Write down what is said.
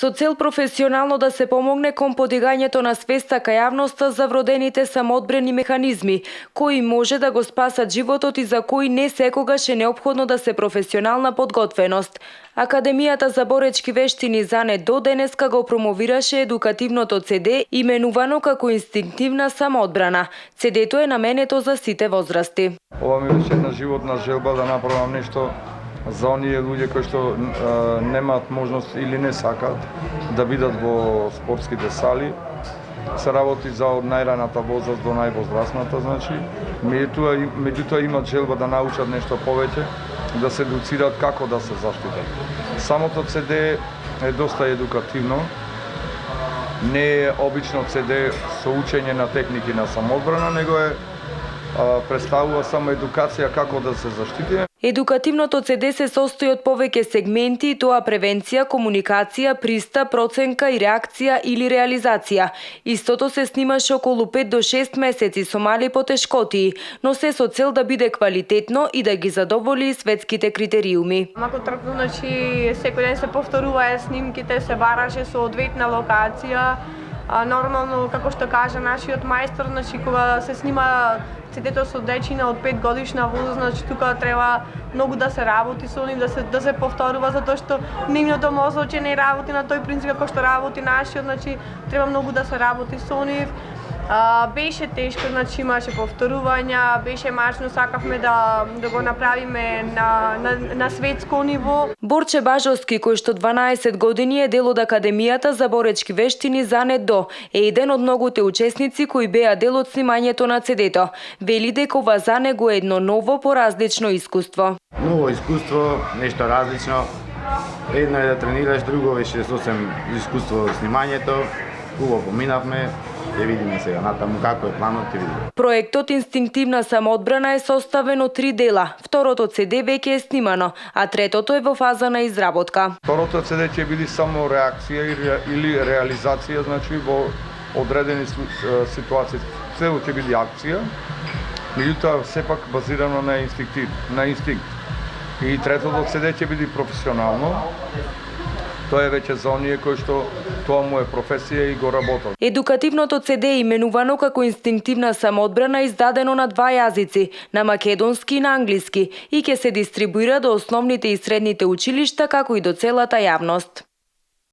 Со цел професионално да се помогне кон подигањето на свеста кај јавноста за вродените самоодбрани механизми, кои може да го спасат животот и за кои не секогаш е неопходно да се професионална подготвеност. Академијата за боречки вештини ЗАНЕ до денеска го промовираше едукативното ЦД, именувано како инстинктивна самоодбрана. ЦД-то е наменето за сите возрасти. Ова ми беше една животна желба да направам нешто за оние луѓе кои што немаат можност или не сакаат да бидат во спортските сали. Се работи за од најраната возраст до највозрастната, значи. Меѓутоа имат желба да научат нешто повеќе, да се едуцираат како да се заштитат. Самото ЦД е доста едукативно. Не е обично ЦД со учење на техники на самоодбрана, него е представува само едукација како да се заштити. Едукативното ЦД се состои од повеќе сегменти, и тоа превенција, комуникација, пристап, проценка и реакција или реализација. Истото се снимаше околу 5 до 6 месеци со мали потешкотии, но се со цел да биде квалитетно и да ги задоволи светските критериуми. Мако трпно, значи секој ден се повторуваа снимките, се бараше со одветна локација. Нормално, како што кажа нашиот мајстор, значи кога се снима ЦД-то со дечина од 5 годишна возраст, значи тука треба многу да се работи со нив, да се повторува, затоа што нивното мозоче не работи на тој принцип како што работи нашиот, значи треба многу да се работи со нив. Беше тешко, значи имаше повторувања, беше мачно, сакавме да го направиме на светско ниво. Борче Бажовски, кој што 12 години е дел од Академијата за боречки вештини ЗАНЕ до, е еден од многуте учесници кои беа дел од снимањето на ЦД-то. Вели дека ова за него е едно ново, поразлично искуство. Ново искуство, нешто различно. Едно е да тренираш, друго беше сосем искуство во снимањето. Убаво поминавме. Ќе видиме сега натаму како е планот, ќе видиме. Проектот Инстинктивна самоодбрана е составен од 3 дела. Второто ЦД веќе е снимано, а третото е во фаза на изработка. Второто ЦД ќе биде само реакција или реализација, значи во одредени ситуации. Цело ќе биде акција, меѓутоа сепак базирано на инстинкт. И третото ЦД ќе биде професионално. Тоа е веќе за оние кои што тоа му е професија и го работат. Едукативното ЦД е именувано како инстинктивна самоодбрана, издадено на 2 јазици, на македонски и на англиски, и ќе се дистрибуира до основните и средните училишта како и до целата јавност.